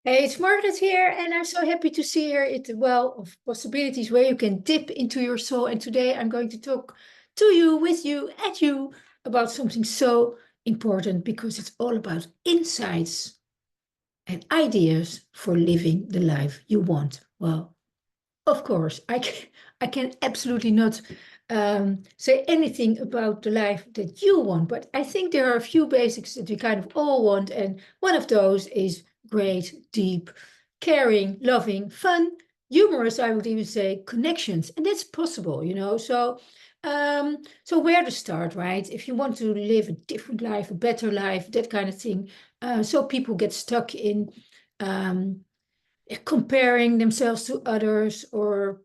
Hey, it's Margaret here, and I'm so happy to see here it well of possibilities where you can dip into your soul. And today I'm going to talk to you, with you, at you about something so important because it's all about insights and ideas for living the life you want. Well, of course, I can absolutely not say anything about the life that you want, but I think there are a few basics that we kind of all want, and one of those is great, deep, caring, loving, fun, humorous, I would even say, connections, and that's possible, you know. So where to start, right? If you want to live a different life, a better life, that kind of thing. So people get stuck in um, comparing themselves to others or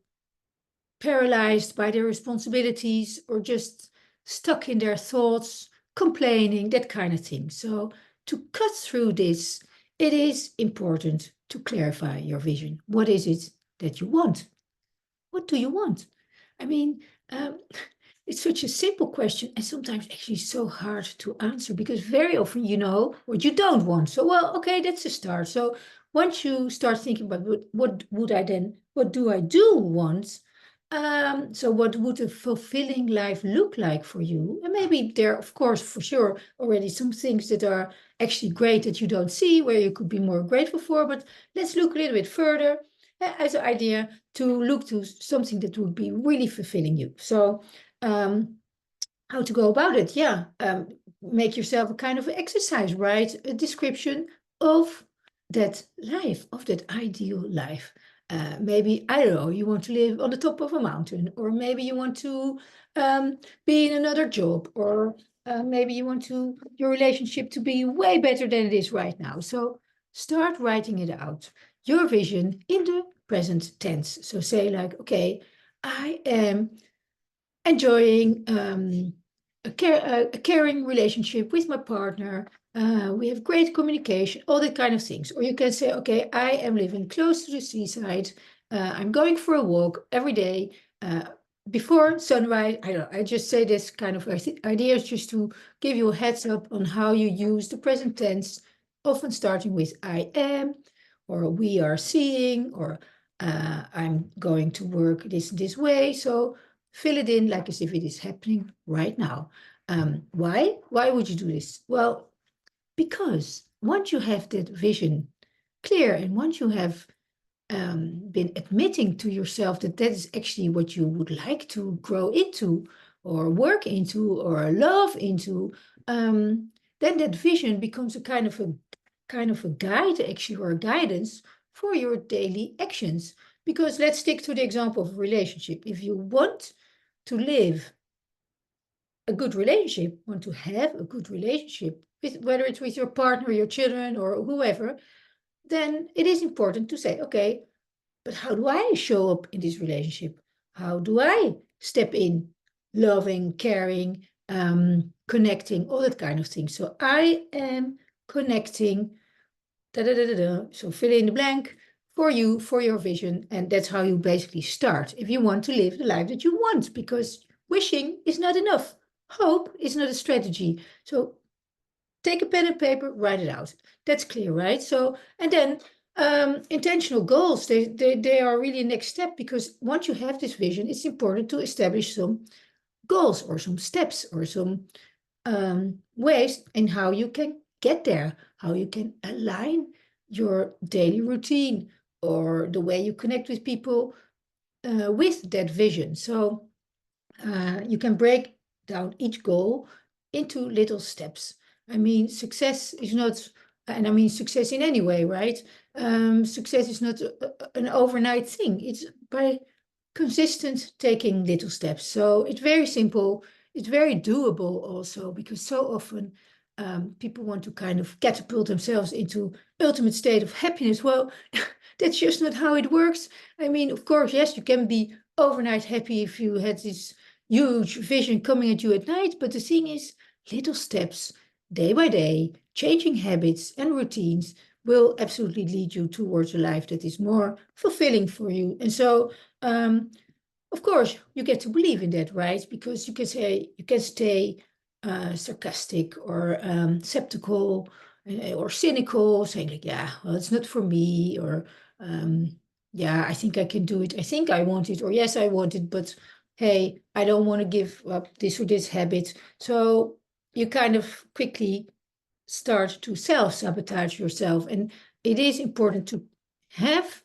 paralyzed by their responsibilities or just stuck in their thoughts, complaining, that kind of thing. So, to cut through this, it is important to clarify your vision. What is it that you want? What do you want? I mean, um, it's such a simple question and sometimes actually so hard to answer because very often you know what you don't want. So, well, okay, that's a start. So, once you start thinking about what would I then, what do I do want? So what would a fulfilling life look like for you? And maybe there, of course, for sure, already some things that are actually great that you don't see, where you could be more grateful for. But let's look a little bit further as an idea to look to something that would be really fulfilling you. So, how to go about it? Yeah, make yourself a kind of exercise, right? A description of that life, of that ideal life. Maybe, I don't know, you want to live on the top of a mountain, or maybe you want to be in another job, or maybe you want to your relationship to be way better than it is right now. So start writing it out, your vision in the present tense. So say like, okay, I am enjoying a caring relationship with my partner. We have great communication, all that kind of things. Or you can say, okay, I am living close to the seaside. I'm going for a walk every day before sunrise. I don't know, I just say this kind of ideas just to give you a heads up on how you use the present tense, often starting with I am, or we are seeing, or I'm going to work this way. So fill it in like as if it is happening right now. Why? Why would you do this? Well, because once you have that vision clear and once you have been admitting to yourself that that is actually what you would like to grow into or work into or love into, then that vision becomes a kind of a guide actually or a guidance for your daily actions. Because let's stick to the example of a relationship. If you want to live a good relationship, want to have a good relationship, with, whether it's with your partner, your children, or whoever, then it is important to say, okay, but how do I show up in this relationship? How do I step in, loving, caring, connecting, all that kind of thing. So I am connecting, da da da da da. So fill in the blank for you, for your vision. And that's how you basically start if you want to live the life that you want, because wishing is not enough. Hope is not a strategy. So take a pen and paper, write it out. That's clear, right? So, and then intentional goals, they are really a next step because once you have this vision, it's important to establish some goals or some steps or some ways in how you can get there, how you can align your daily routine or the way you connect with people with that vision. So you can break down each goal into little steps. I mean, success is not, and I mean success in any way, right? Success is not an overnight thing. It's by consistent taking little steps. So it's very simple. It's very doable also because so often people want to kind of catapult themselves into ultimate state of happiness. Well, that's just not how it works. I mean, of course, yes, you can be overnight happy if you had this huge vision coming at you at night. But the thing is, little steps, day by day, changing habits and routines will absolutely lead you towards a life that is more fulfilling for you. And so, of course, you get to believe in that, right? Because you can say, you can stay sarcastic or skeptical or cynical, saying like, yeah, well, it's not for me, or yeah, I think I can do it. I think I want it, or yes, I want it, but hey, I don't want to give up this or this habit. So you kind of quickly start to self-sabotage yourself. And it is important to have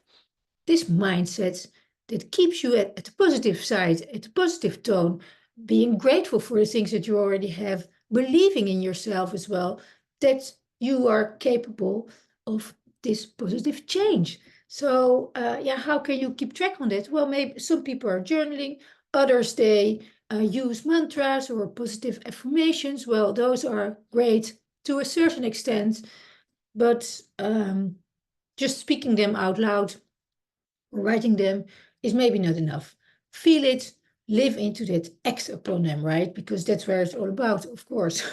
this mindset that keeps you at the positive side, at the positive tone, being grateful for the things that you already have, believing in yourself as well, that you are capable of this positive change. So, yeah, how can you keep track on that? Well, maybe some people are journaling, others they use mantras or positive affirmations. Well, those are great to a certain extent, but just speaking them out loud or writing them is maybe not enough. Feel it, live into that, act upon them, right? Because that's where it's all about, of course.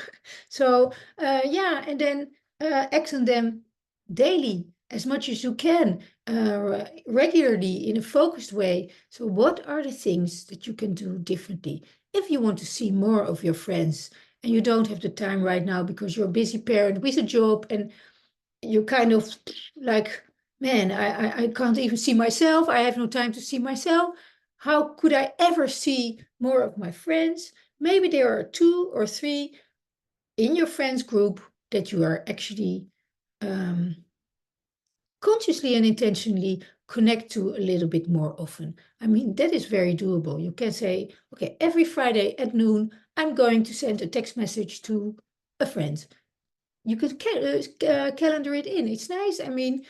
So, yeah, and then act on them daily as much as you can, regularly in a focused way. So, what are the things that you can do differently? If you want to see more of your friends and you don't have the time right now because you're a busy parent with a job and you kind of like, man, I can't even see myself. I have no time to see myself. How could I ever see more of my friends? Maybe there are two or three in your friends group that you are actually um, consciously and intentionally connect to a little bit more often. I mean, that is very doable. You can say, okay, every Friday at noon, I'm going to send a text message to a friend. You could calendar it in. It's nice. I mean,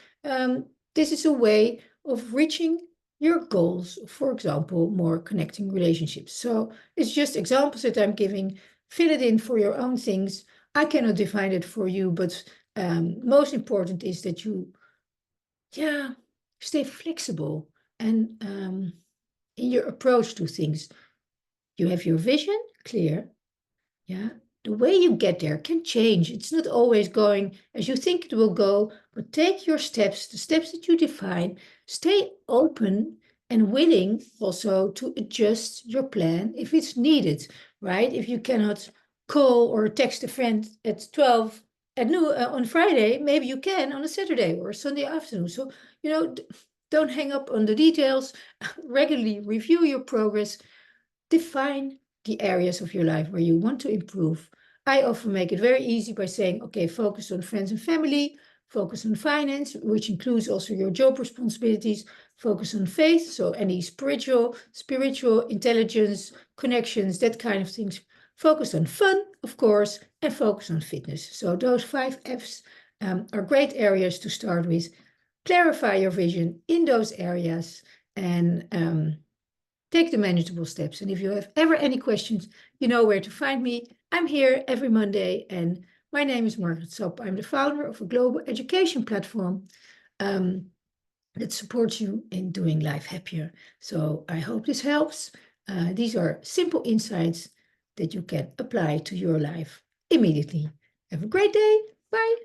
this is a way of reaching your goals. For example, more connecting relationships. So it's just examples that I'm giving. Fill it in for your own things. I cannot define it for you, but most important is that you, yeah, stay flexible and in your approach to things. You have your vision clear. Yeah, the way you get there can change. It's not always going as you think it will go, but take your steps, the steps that you define. Stay open and willing also to adjust your plan if it's needed, right? If you cannot call or text a friend at 12 at noon on Friday, maybe you can on a Saturday or a Sunday afternoon. So, don't hang up on the details. Regularly review your progress. Define the areas of your life where you want to improve. I often make it very easy by saying, okay, focus on friends and family, focus on finance, which includes also your job responsibilities, focus on faith, so any spiritual intelligence, connections, that kind of things. Focus on fun, of course, and focus on fitness. So those 5 F's are great areas to start with. Clarify your vision in those areas and take the manageable steps. And if you have ever any questions, you know where to find me. I'm here every Monday, and my name is Margaret Sop. I'm the founder of a global education platform that supports you in doing life happier. So I hope this helps. These are simple insights that you can apply to your life immediately. Have a great day. Bye.